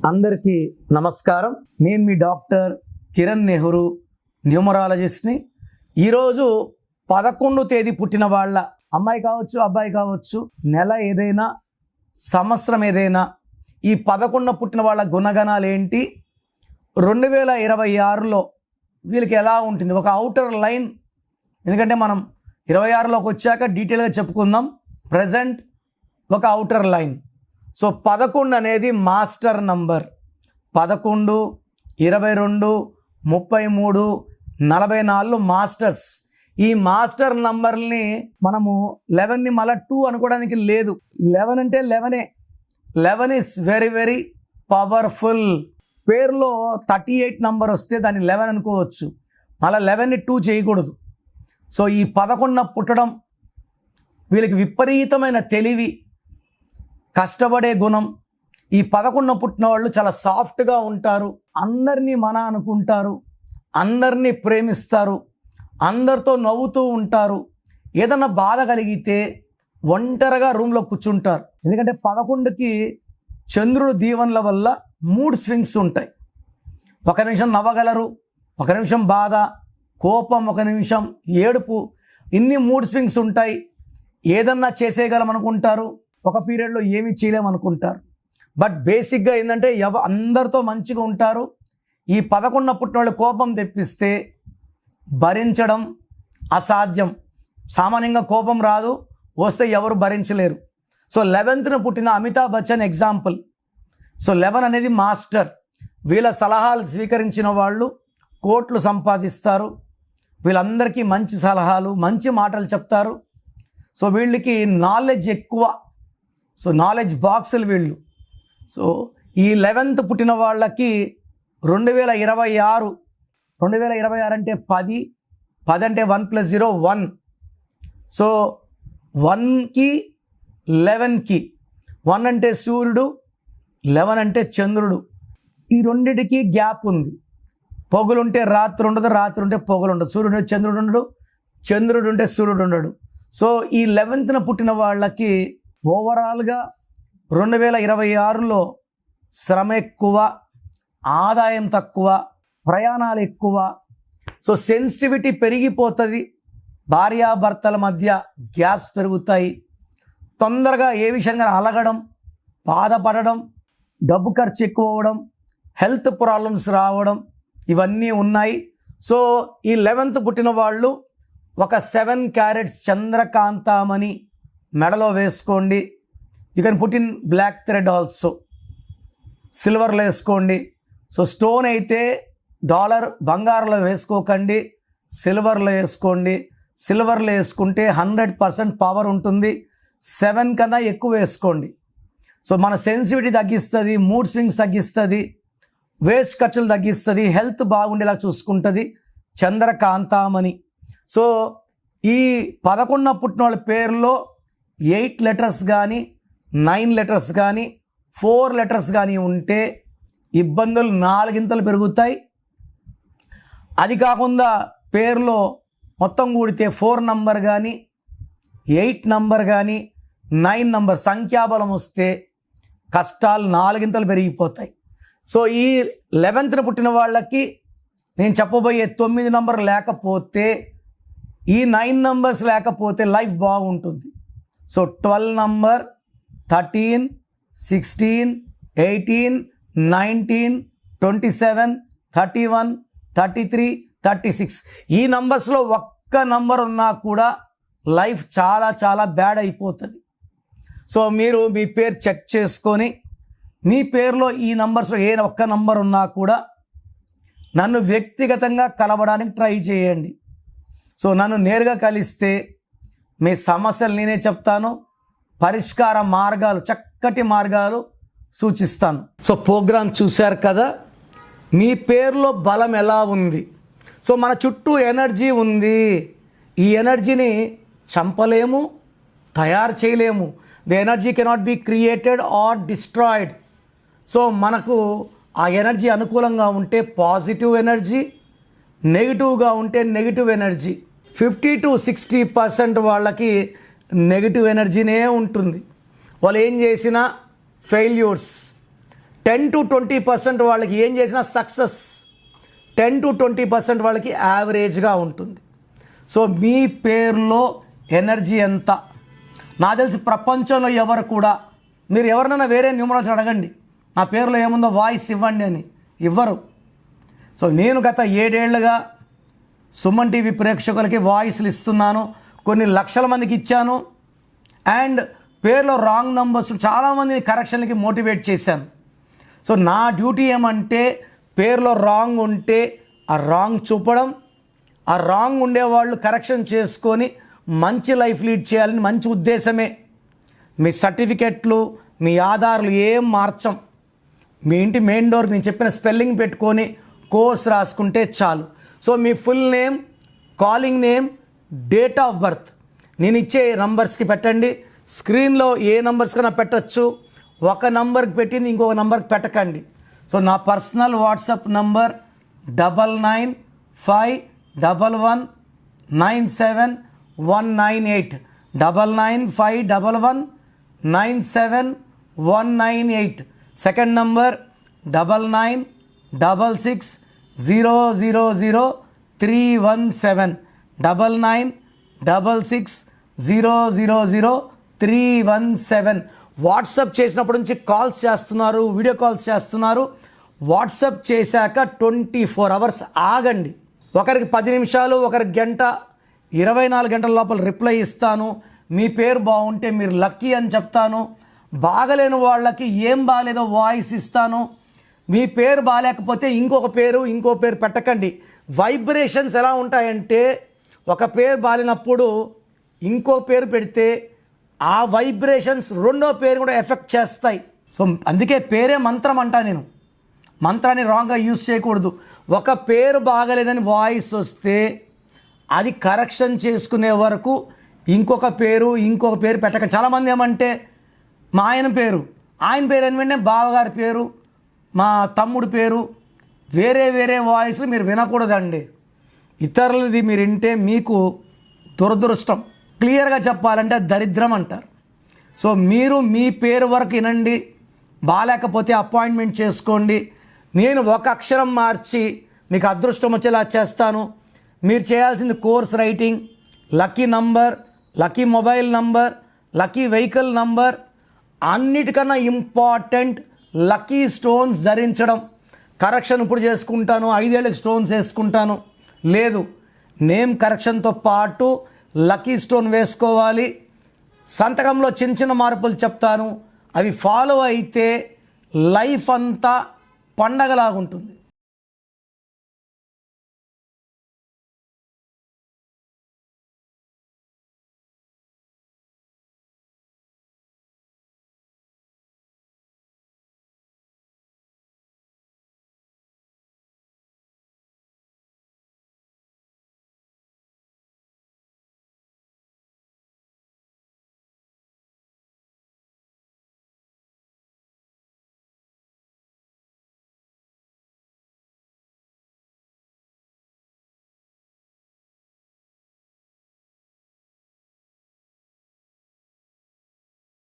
అందరికీ నమస్కారం. నేను మీ డాక్టర్ కిరణ్ నెహ్రూ, న్యూమరాలజిస్ట్ని. ఈరోజు 11 తేదీ పుట్టిన వాళ్ళ అమ్మాయి కావచ్చు, అబ్బాయి కావచ్చు, నెల ఏదైనా, సంవత్సరం ఏదైనా, ఈ 11 పుట్టిన వాళ్ళ గుణగణాలు ఏంటి, 2026లో వీళ్ళకి ఎలా ఉంటుంది, ఒక అవుటర్ లైన్. ఎందుకంటే మనం 26లోకి వచ్చాక డీటెయిల్గా చెప్పుకుందాం. ప్రజెంట్ ఒక అవుటర్ లైన్. సో 11 అనేది మాస్టర్ నంబర్. 11, 22, 33, 44 మాస్టర్స్. ఈ మాస్టర్ నంబర్ని మనము 11ని మళ్ళీ 2 అనుకోవడానికి లేదు. 11 అంటే 11. 11 ఈస్ వెరీ వెరీ పవర్ఫుల్. పేరులో 38 నంబర్ వస్తే దాన్ని 11 అనుకోవచ్చు, మళ్ళీ 11ని 2 చేయకూడదు. సో ఈ 11 పుట్టడం వీళ్ళకి విపరీతమైన తెలివి, కష్టపడే గుణం. ఈ 11 పుట్టిన వాళ్ళు చాలా సాఫ్ట్గా ఉంటారు, అందరినీ మన అనుకుంటారు, అందరినీ ప్రేమిస్తారు, అందరితో నవ్వుతూ ఉంటారు. ఏదన్నా బాధ కలిగితే ఒంటరిగా రూమ్లో కూర్చుంటారు. ఎందుకంటే 11కి చంద్రుడు దీవెనల వల్ల మూడ్ స్వింగ్స్ ఉంటాయి. ఒక నిమిషం నవ్వగలరు, ఒక నిమిషం బాధ, కోపం, ఒక నిమిషం ఏడుపు, ఇన్ని మూడ్ స్వింగ్స్ ఉంటాయి. ఏదన్నా చేసేయగలం అనుకుంటారు, ఒక పీరియడ్లో ఏమీ చేయలేమనుకుంటారు. బట్ బేసిక్గా ఏంటంటే అందరితో మంచిగా ఉంటారు. ఈ 11 పుట్టిన వాళ్ళు కోపం తెప్పిస్తే భరించడం అసాధ్యం. సామాన్యంగా కోపం రాదు, వస్తే ఎవరు భరించలేరు. సో 11న పుట్టిన అమితాబ్ బచ్చన్ ఎగ్జాంపుల్. సో 11 అనేది మాస్టర్. వీళ్ళ సలహాలు స్వీకరించిన వాళ్ళు కోట్లు సంపాదిస్తారు. వీళ్ళందరికీ మంచి సలహాలు, మంచి మాటలు చెప్తారు. సో వీళ్ళకి నాలెడ్జ్ ఎక్కువ. సో నాలెడ్జ్ బాక్సులు వీళ్ళు. సో ఈ 11th పుట్టిన వాళ్ళకి 2026 అంటే 10 అంటే 1 + 0 1. సో 1కి 11కి 1 అంటే సూర్యుడు, 11 అంటే చంద్రుడు. ఈ రెండిటికి గ్యాప్ ఉంది. పొగులుంటే రాత్రి ఉండదు, రాత్రి ఉంటే పొగులు ఉండదు. సూర్యుడు ఉంటే చంద్రుడు ఉండడు, చంద్రుడు ఉంటే సూర్యుడు ఉండడు. సో ఈ 11th పుట్టిన వాళ్ళకి ఓవరాల్గా 2026లో శ్రమ ఎక్కువ, ఆదాయం తక్కువ, ప్రయాణాలు ఎక్కువ. సో సెన్సిటివిటీ పెరిగిపోతుంది, భార్యాభర్తల మధ్య గ్యాప్స్ పెరుగుతాయి, తొందరగా ఏ విషయంగా అలగడం, బాధపడడం, డబ్బు ఖర్చు ఎక్కువ అవ్వడం, హెల్త్ ప్రాబ్లమ్స్ రావడం, ఇవన్నీ ఉన్నాయి. సో ఈ 11th పుట్టిన వాళ్ళు ఒక 7 క్యారెట్స్ చంద్రకాంతామణి మెడలో వేసుకోండి. You can put in black thread also. సిల్వర్లో వేసుకోండి. సో స్టోన్ అయితే డాలర్, బంగారంలో వేసుకోకండి, సిల్వర్లో వేసుకోండి. సిల్వర్లో వేసుకుంటే 100% పవర్ ఉంటుంది. 7 కన్నా ఎక్కువ వేసుకోండి. సో మన సెన్సిటివిటీ తగ్గిస్తుంది, మూడ్ స్వింగ్స్ తగ్గిస్తుంది, వేస్ట్ ఖర్చులు తగ్గిస్తుంది, హెల్త్ బాగుండేలా చూసుకుంటుంది చంద్రకాంతామణి. సో ఈ 11 పుట్టిన వాళ్ళ పేరులో 8 లెటర్స్ కానీ, 9 లెటర్స్ కానీ, 4 లెటర్స్ కానీ ఉంటే ఇబ్బందులు 4 పెరుగుతాయి. అది కాకుండా పేరులో మొత్తం కూడితే 4 నంబర్ కానీ, 8 నంబర్ కానీ, 9 నంబర్ సంఖ్యాబలం వస్తే కష్టాలు 4 పెరిగిపోతాయి. సో ఈ 11th పుట్టిన వాళ్ళకి నేను చెప్పబోయే 9 నంబర్ లేకపోతే, ఈ 9 నంబర్స్ లేకపోతే లైఫ్ బాగుంటుంది. సో 12 నంబర్, 13, 16, 18, 19, 27, 31, 33, 36 ఈ నంబర్స్లో ఒక్క నంబర్ ఉన్నా కూడా లైఫ్ చాలా చాలా బ్యాడ్ అయిపోతుంది. సో మీరు మీ పేరు చెక్ చేసుకొని, మీ పేరులో ఈ నంబర్స్లో ఏ ఒక్క నంబర్ ఉన్నా కూడా నన్ను వ్యక్తిగతంగా కలవడానికి ట్రై చేయండి. సో నన్ను నేరుగా కలిస్తే మీ సమస్యలు నేనే చెప్తాను, పరిష్కార మార్గాలు, చక్కటి మార్గాలు సూచిస్తాను. సో ప్రోగ్రాం చూశారు కదా, మీ పేరులో బలం ఎలా ఉంది. సో మన చుట్టూ ఎనర్జీ ఉంది. ఈ ఎనర్జీని చంపలేము, తయారు చేయలేము. The energy cannot be created or destroyed. So మనకు ఆ ఎనర్జీ అనుకూలంగా ఉంటే పాజిటివ్ ఎనర్జీ, నెగిటివ్గా ఉంటే నెగిటివ్ ఎనర్జీ. 50 to 60% వాళ్ళకి నెగిటివ్ ఎనర్జీనే ఉంటుంది. వాళ్ళు ఏం చేసినా ఫెయిల్యూర్స్, 10-20% వాళ్ళకి ఏం చేసినా సక్సెస్, 10-20% వాళ్ళకి యావరేజ్గా ఉంటుంది. సో మీ పేరులో ఎనర్జీ ఎంత? నాకు తెలిసి ప్రపంచంలో ఎవరు కూడా, మీరు ఎవరినైనా వేరే న్యూమరాలజీ అడగండి, నా పేరులో ఏముందో వాయిస్ ఇవ్వండి అని, ఇవ్వరు. సో నేను గత 7 ఏళ్లుగా సుమన్ టీవీ ప్రేక్షకులకి వాయిస్లు ఇస్తున్నాను, కొన్ని లక్షల మందికి ఇచ్చాను. అండ్ పేరులో రాంగ్ నంబర్స్ చాలామందిని కరెక్షన్లకి మోటివేట్ చేశాను. సో నా డ్యూటీ ఏమంటే పేరులో రాంగ్ ఉంటే ఆ రాంగ్ చూపడం, ఆ రాంగ్ ఉండేవాళ్ళు కరెక్షన్ చేసుకొని మంచి లైఫ్ లీడ్ చేయాలని మంచి ఉద్దేశమే. మీ సర్టిఫికెట్లు, మీ ఆధార్లు ఏం మార్చం. మీ ఇంటి మెయిన్ డోర్కి నేను చెప్పిన స్పెల్లింగ్ పెట్టుకొని కోర్స్ రాసుకుంటే చాలు. So me full name, calling name, date of birth నేను ఇచ్చే నంబర్స్కి పెట్టండి. స్క్రీన్లో ఏ నంబర్స్ కన్నా పెట్టచ్చు, ఒక నంబర్కి పెట్టింది ఇంకొక నంబర్కి పెట్టకండి. సో నా personal WhatsApp number 9951197198, 9951197198. Second number 9966000317, 9966000317. WhatsApp చేసినప్పటి నుంచి కాల్స్ చేస్తున్నారు, వీడియో కాల్స్ చేస్తున్నారు. వాట్సాప్ చేశాక 24 అవర్స్ ఆగండి. ఒకరికి 10 నిమిషాలు, ఒకరికి గంట, 24 గంటల లోపల రిప్లై ఇస్తాను. మీ పేరు బాగుంటే మీరు లక్కీ అని చెప్తాను. బాగలేని వాళ్ళకి ఏం బాగాలేదో వాయిస్ ఇస్తాను. మీ పేరు బాగాలేకపోతే ఇంకో పేరు పెట్టకండి. వైబ్రేషన్స్ ఎలా ఉంటాయంటే, ఒక పేరు బాగాలేనప్పుడు ఇంకో పేరు పెడితే ఆ వైబ్రేషన్స్ రెండో పేరు కూడా ఎఫెక్ట్ చేస్తాయి. సో అందుకే పేరే మంత్రం అంటా నేను. మంత్రాన్ని రాంగ్గా యూజ్ చేయకూడదు. ఒక పేరు బాగలేదని వాయిస్ వస్తే అది కరెక్షన్ చేసుకునే వరకు ఇంకొక పేరు పెట్టకండి. చాలామంది ఏమంటే మా ఆయన పేరు అని వెంటనే బావగారి పేరు, మా తమ్ముడు పేరు, వేరే వాయిస్లు మీరు వినకూడదండి. ఇతరులది మీరు వింటే మీకు దురదృష్టం. క్లియర్గా చెప్పాలంటే దరిద్రం అంటారు. సో మీరు మీ పేరు వరకు వినండి. బాగాలేకపోతే అపాయింట్మెంట్ చేసుకోండి. నేను ఒక అక్షరం మార్చి మీకు అదృష్టం వచ్చేలా చేస్తాను. మీరు చేయాల్సింది course writing, lucky number, lucky mobile number, lucky vehicle number, అన్నిటికన్నా ఇంపార్టెంట్ లక్కీ స్టోన్స్ ధరించడం. కరెక్షన్ ఇప్పుడు చేసుకుంటాను, 5 ఏళ్ళకి స్టోన్స్ వేసుకుంటాను లేదు. నేమ్ కరెక్షన్తో పాటు లక్కీ స్టోన్ వేసుకోవాలి. సంతకంలో చిన్న మార్పులు చెప్తాను, అవి ఫాలో అయితే లైఫ్ అంతా పండగలాగుంటుంది.